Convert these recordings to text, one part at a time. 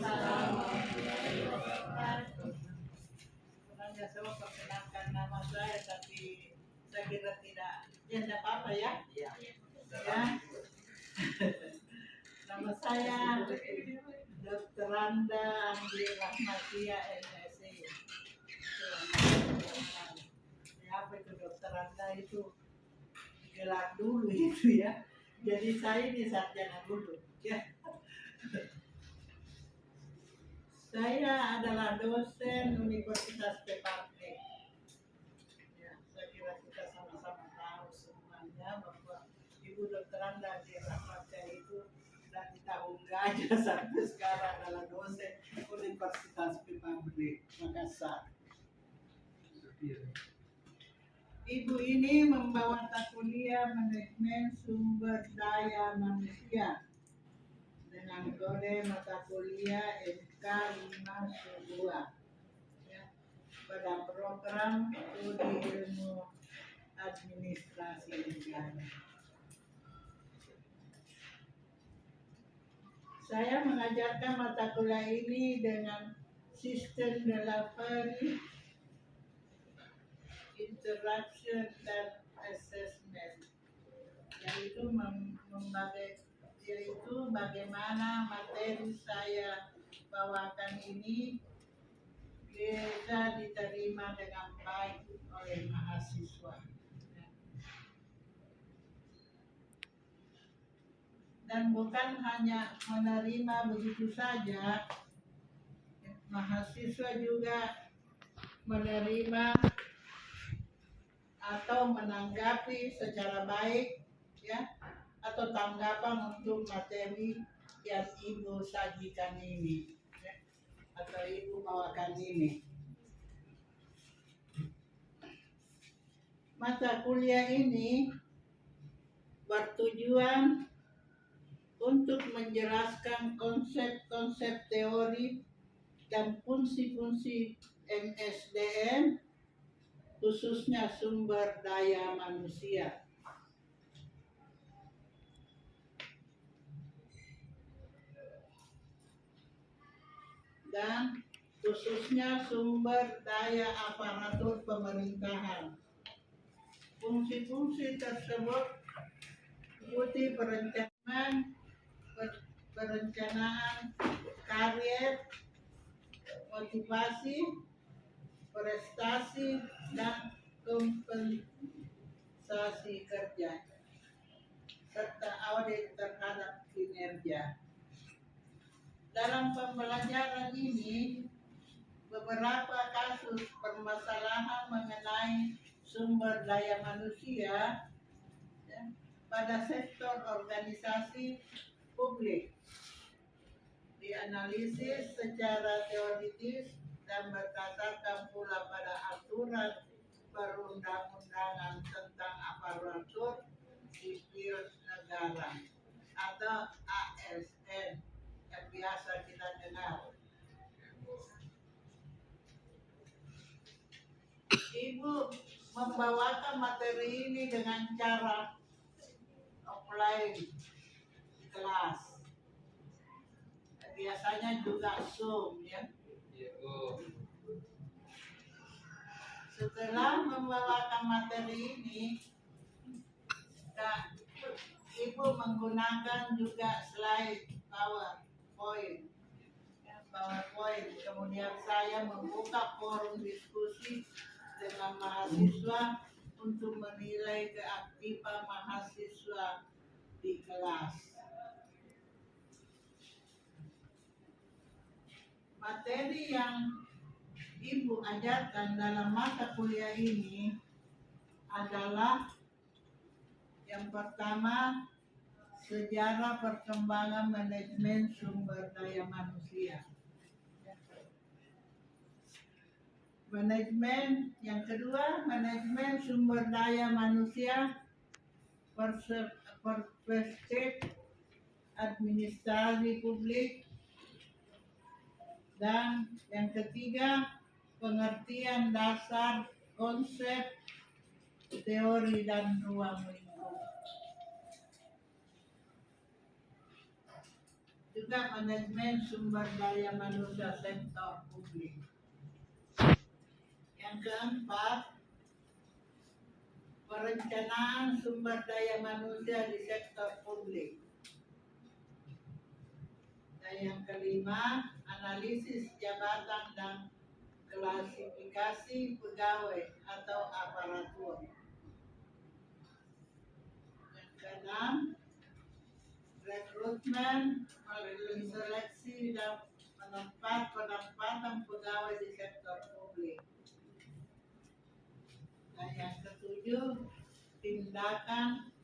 Waalaikumsalam warahmatullahi wabarakatuh. Sebenarnya saya perkenalkan nama saya, tapi saya kira tidak apa-apa ya. Ya. Nama saya Dr. Randa Andi Rahmatia MSc. Apa itu Dr. Randa itu? Gelar dulu itu ya. Jadi saya ini sarjana dulu. Ya. Saya adalah dosen Universitas Peparne. Ya, saya kira kita sama-sama tahu semuanya bahwa Ibu Dr. Randa di Rahmatnya itu dari tahun gajah sampai sekarang adalah dosen Universitas Peparne Makassar. Ibu ini membawa mata kuliah manajemen sumber daya manusia dengan kode mata kuliah MK512 ya, pada program studi ilmu administrasi negara. Saya mengajarkan mata kuliah ini dengan sistem delivery, interaction, dan assessment, yaitu bagaimana materi saya bawakan ini bisa diterima dengan baik oleh mahasiswa. Dan bukan hanya menerima begitu saja, mahasiswa juga menerima atau menanggapi secara baik ya, atau tanggapan untuk materi yang Ibu sajikan ini ya, atau Ibu bawakan ini. Mata kuliah ini bertujuan untuk menjelaskan konsep-konsep teori dan fungsi-fungsi MSDM, khususnya sumber daya manusia. Dan khususnya sumber daya aparatur pemerintahan. Fungsi-fungsi tersebut meliputi perencanaan karir, motivasi, prestasi, dan kompensasi kerja, serta audit terhadap kinerja. Dalam pembelajaran ini, beberapa kasus permasalahan mengenai sumber daya manusia ya, pada sektor organisasi publik dianalisis secara teoritis dan berdasarkan pula pada aturan perundang-undangan tentang aparatur sipil negara atau ASN yang biasa kita dengar. Ibu membawakan materi ini dengan cara offline di kelas. Biasanya juga Zoom ya. Setelah membawakan materi ini, Ibu menggunakan juga slide PowerPoint. Kemudian saya membuka forum diskusi dengan mahasiswa untuk menilai keaktifan mahasiswa di kelas. Materi yang Ibu ajarkan dalam mata kuliah ini adalah yang pertama, sejarah perkembangan manajemen sumber daya manusia. Yang kedua, manajemen sumber daya manusia, perspektif administrasi publik. Dan yang ketiga, pengertian dasar konsep, teori, dan ruang lingkup. juga manajemen sumber daya manusia sektor publik. Yang keempat, perencanaan sumber daya manusia di sektor publik. Dan yang kelima, analisis jabatan dan klasifikasi pegawai atau aparatur. Yang keenam, rekrutmen, seleksi dan penempatan pegawai di sektor publik. Dan yang ketujuh, tindakan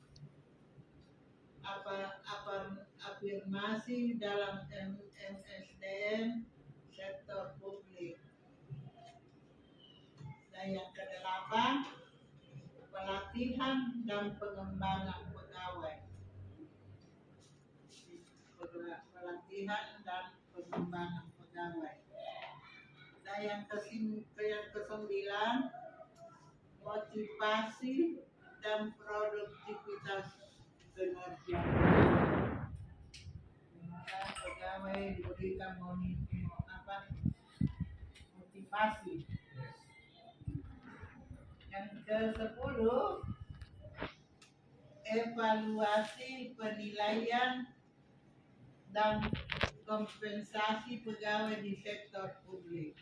afirmasi dalam MSDM sektor publik. Dan yang kedelapan, pelatihan dan pengembangan pegawai. Pelatihan dan pengembangan pegawai. Dan yang kesembilan, motivasi dan produktivitas kinerja. Pegawai diberikan motivasi. Yang ke-10, evaluasi penilaian dan kompensasi pegawai di sektor publik.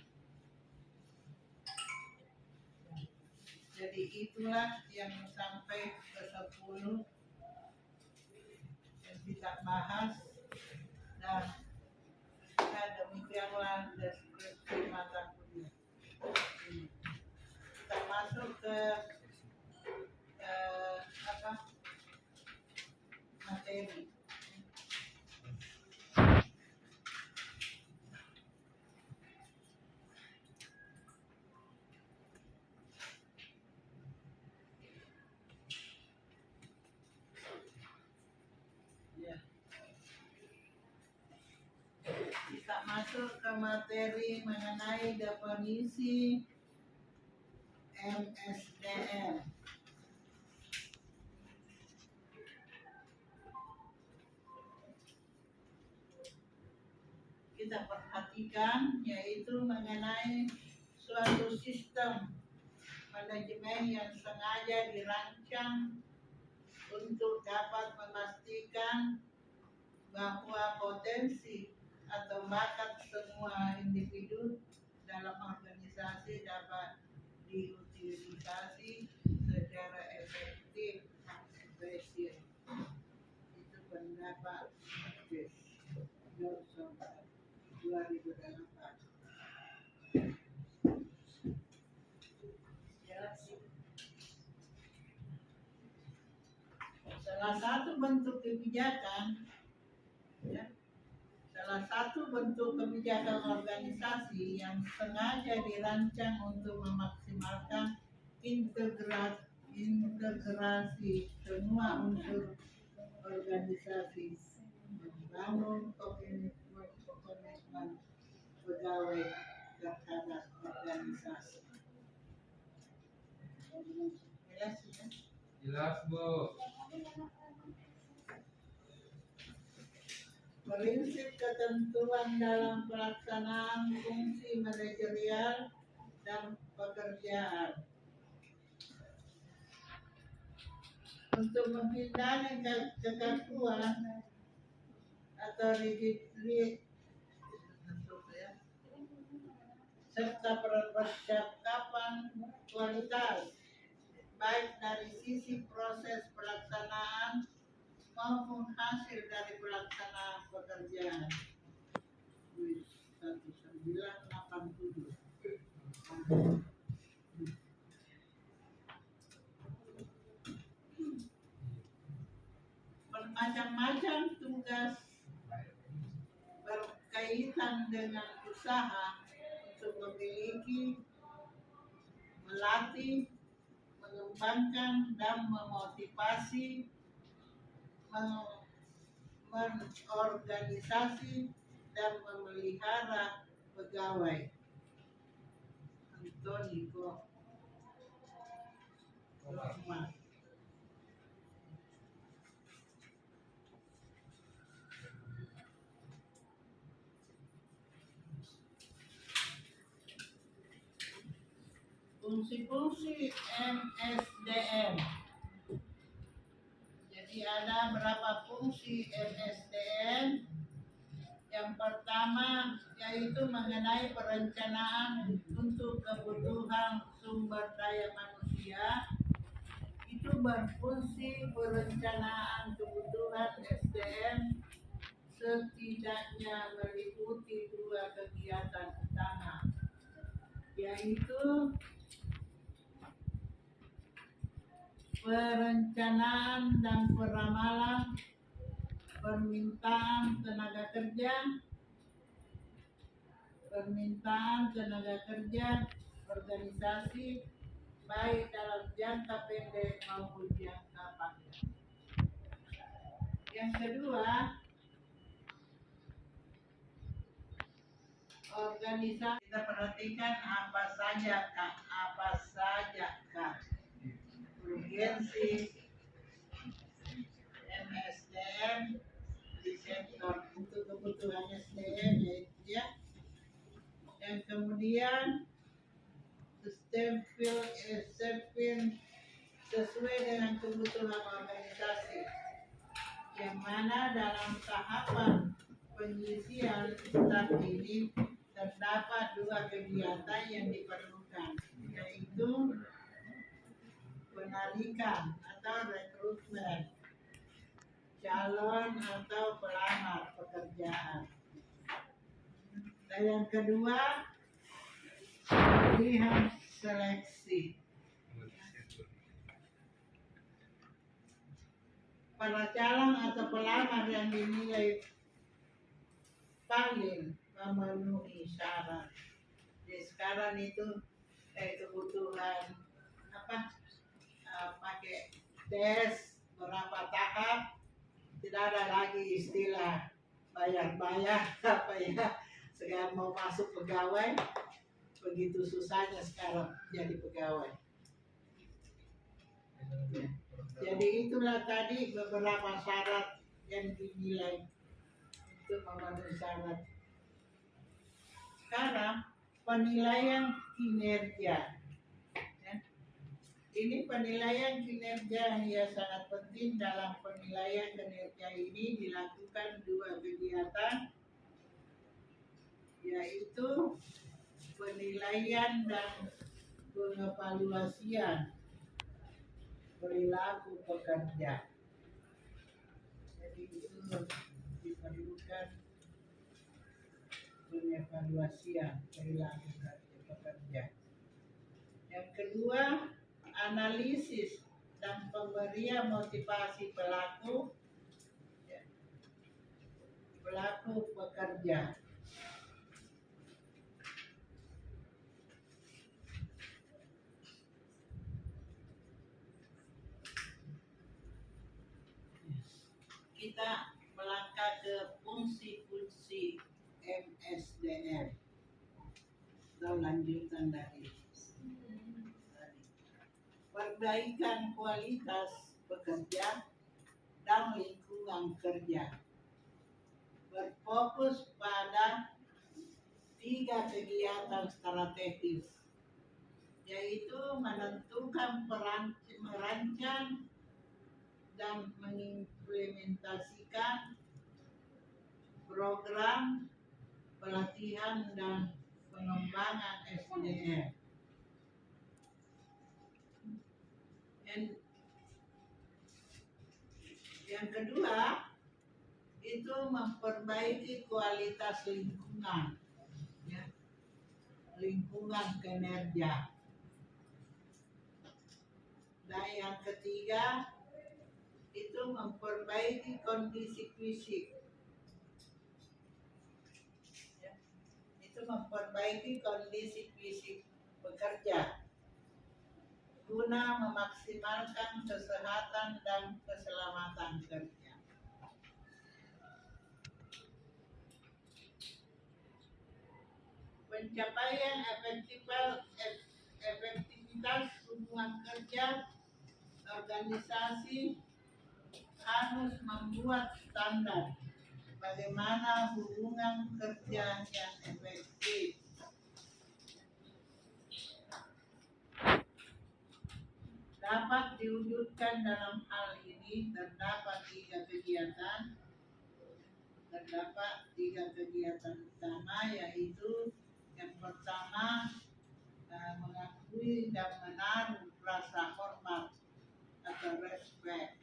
Jadi itulah yang sampai ke-10 yang kita bahas, dan demikianlah deskripsi mata kuliah. Kita masuk ke materi. Kita masuk ke materi mengenai definisi MSDM. Kita perhatikan, yaitu mengenai suatu sistem manajemen yang sengaja dirancang untuk dapat memastikan bahwa potensi atau bakat semua individu dalam organisasi dapat diutilisasi secara efektif dan efisien. Itu pendapat Johnson 2008. Salah satu bentuk kebijakan organisasi yang sengaja dirancang untuk memaksimalkan integrasi semua unsur organisasi, membangun komitmen pegawai terhadap organisasi. Jelas ya? Jelas, Bu. Prinsip ketentuan dalam pelaksanaan fungsi manajerial dan pekerjaan. Untuk menghindari kekakuan atau rigidity serta persiapan kualitas, baik dari sisi proses pelaksanaan maupun hasil dari pelaksanaan pekerjaan. 1987. Bermacam-macam tugas berkaitan dengan usaha untuk memiliki, melatih, mengembangkan dan memotivasi, mengorganisasi dan memelihara pegawai. Antoni Rahmat. Fungsi-fungsi MSDM. Jadi ada berapa fungsi MSDM? Yang pertama yaitu mengenai perencanaan untuk kebutuhan sumber daya manusia. Itu berfungsi perencanaan kebutuhan SDM setidaknya meliputi dua kegiatan utama, yaitu perencanaan dan peramalan permintaan tenaga kerja organisasi baik dalam jangka pendek maupun jangka panjang. Yang kedua, organisasi. Kita perhatikan apa saja kak urgensi MSDM di sektor untuk kebutuhan SDM, yaitu ya. Yang kemudian stempin sesuai dengan kebutuhan organisasi, yang mana dalam tahapan pengisian tahap ini terdapat dua kegiatan yang diperlukan, yaitu penarikan atau rekrutmen calon atau pelamar pekerjaan. Dan yang kedua, pilihan seleksi. Para calon atau pelamar yang dinilai paling memenuhi syarat. Jadi sekarang itu kebutuhan pakai tes berapa tahap, tidak ada lagi istilah bayar sekarang mau masuk pegawai begitu susahnya sekarang jadi pegawai. Jadi itulah tadi beberapa syarat yang dinilai untuk memenuhi syarat. Sekarang penilaian kinerja. Ini penilaian kinerja yang sangat penting. Dalam penilaian kinerja ini dilakukan dua kegiatan, yaitu penilaian dan pengevaluasian perilaku pekerja. Jadi itu diperlukan pengevaluasian perilaku pekerja. Yang kedua, analisis dan pemberian motivasi pelaku pekerja. Kita melangkah ke fungsi-fungsi MSDM atau lanjutan dari perbaikan kualitas pekerja dan lingkungan kerja, berfokus pada 3 kegiatan strategis, yaitu menentukan merancang dan mengimplementasikan program pelatihan dan pengembangan SDM. Yang kedua itu memperbaiki kualitas lingkungan, lingkungan kinerja. Dan yang ketiga itu memperbaiki kondisi fisik, itu memperbaiki kondisi fisik pekerja guna memaksimalkan kesehatan dan keselamatan kerja. Pencapaian efektivitas hubungan kerja, organisasi harus membuat standar bagaimana hubungan kerja yang efektif. Dapat diwujudkan dalam hal ini terdapat tiga kegiatan utama, yaitu yang pertama mengakui dan menaruh rasa hormat atau respect.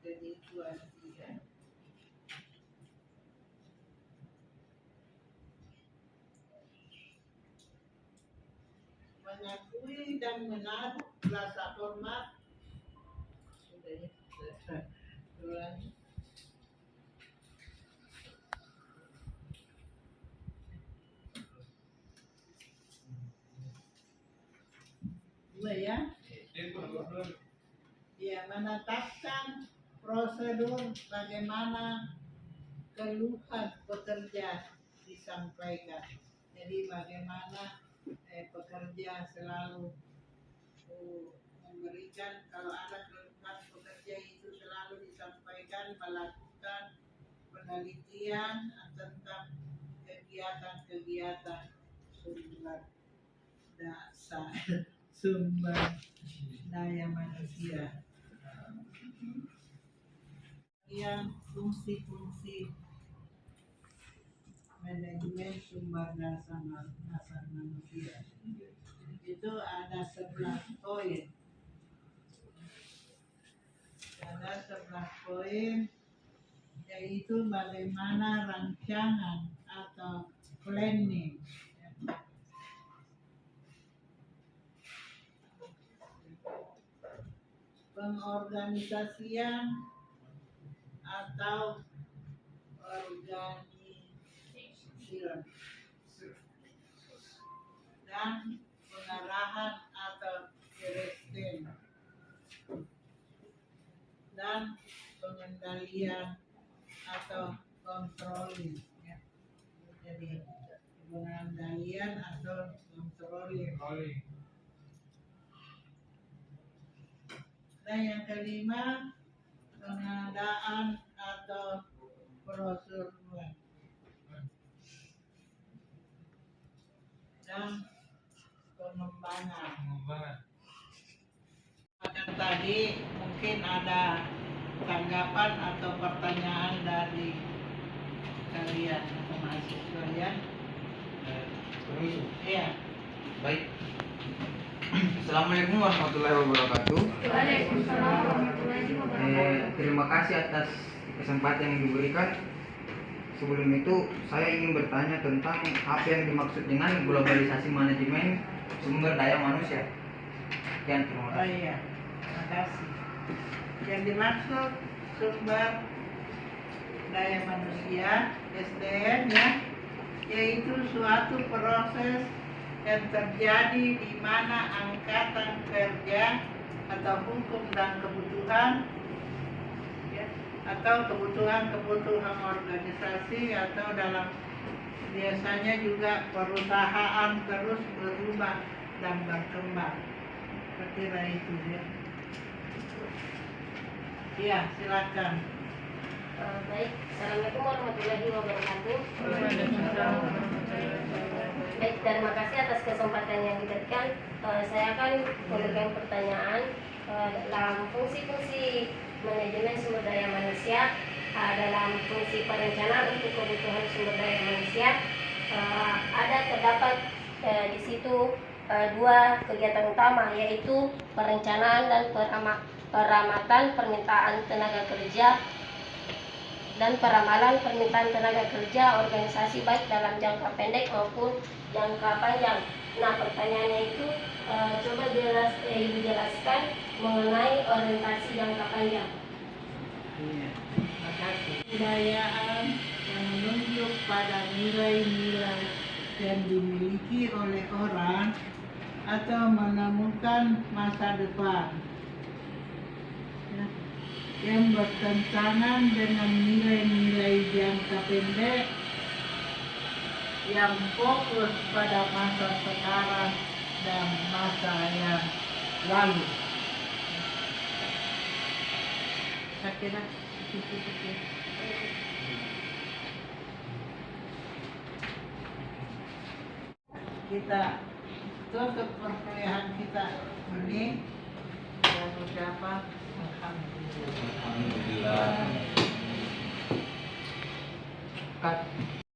Jadi itu ada tiga. Mengakui dan menaruh rasa hormat. Sudah ya, selesai. Ulangi. Dua ya. Ya, menetapkan prosedur bagaimana keluhan pekerja disampaikan. Jadi bagaimana pekerja selalu memberikan, kalau ada keluhan pekerja itu selalu disampaikan, melakukan penelitian tentang kegiatan-kegiatan sumber daya manusia. Yang fungsi-fungsi manajemen sumber daya manusia itu ada 11 poin. Ada 11 poin, yaitu bagaimana rancangan atau planning, pengorganisasian atau organisasi, dan pengarahan atau geresten, dan pengendalian atau controlling. Jadi pengendalian atau controlling. Dan yang kelima, pengadaan atau prosedur dan pengembangan. Tadi mungkin ada tanggapan atau pertanyaan dari kalian atau mahasiswa ya? Iya. Baik. Assalamualaikum warahmatullahi wabarakatuh. Waalaikumsalam warahmatullahi wabarakatuh. Terima kasih atas kesempatan yang diberikan. Sebelum itu saya ingin bertanya tentang apa yang dimaksud dengan globalisasi manajemen sumber daya manusia. Sekian, terima Oh kasih. iya, terima kasih. Yang dimaksud sumber daya manusia SDM ya, yaitu suatu proses yang terjadi di mana angkatan kerja atau hukum dan kebutuhan ya, atau kebutuhan organisasi atau dalam biasanya juga perusahaan terus berubah dan berkembang. Kira itu ya. Iya, silakan. Baik, Assalamualaikum warahmatullahi wabarakatuh. Baik, terima kasih atas kesempatan yang diberikan. Saya akan memberikan pertanyaan dalam fungsi-fungsi manajemen sumber daya manusia. Dalam fungsi perencanaan untuk kebutuhan sumber daya manusia, terdapat di situ dua kegiatan utama, yaitu perencanaan dan peramatan permintaan tenaga kerja dan peramalan permintaan tenaga kerja organisasi baik dalam jangka pendek maupun jangka panjang. Nah, pertanyaannya itu coba dijelaskan mengenai orientasi jangka panjang. Iya, terima kasih. Kebudayaan yang menunjuk pada nilai-nilai yang dimiliki oleh orang atau menemukan masa depan ya, yang bertentangan dengan nilai-nilai jangka pendek yang fokus pada masa sekarang dan masa yang lalu. Saya kira itu. Kita itu untuk perkuliahan kita ini dan ucapan alhamdulillah. Alhamdulillah. Cut.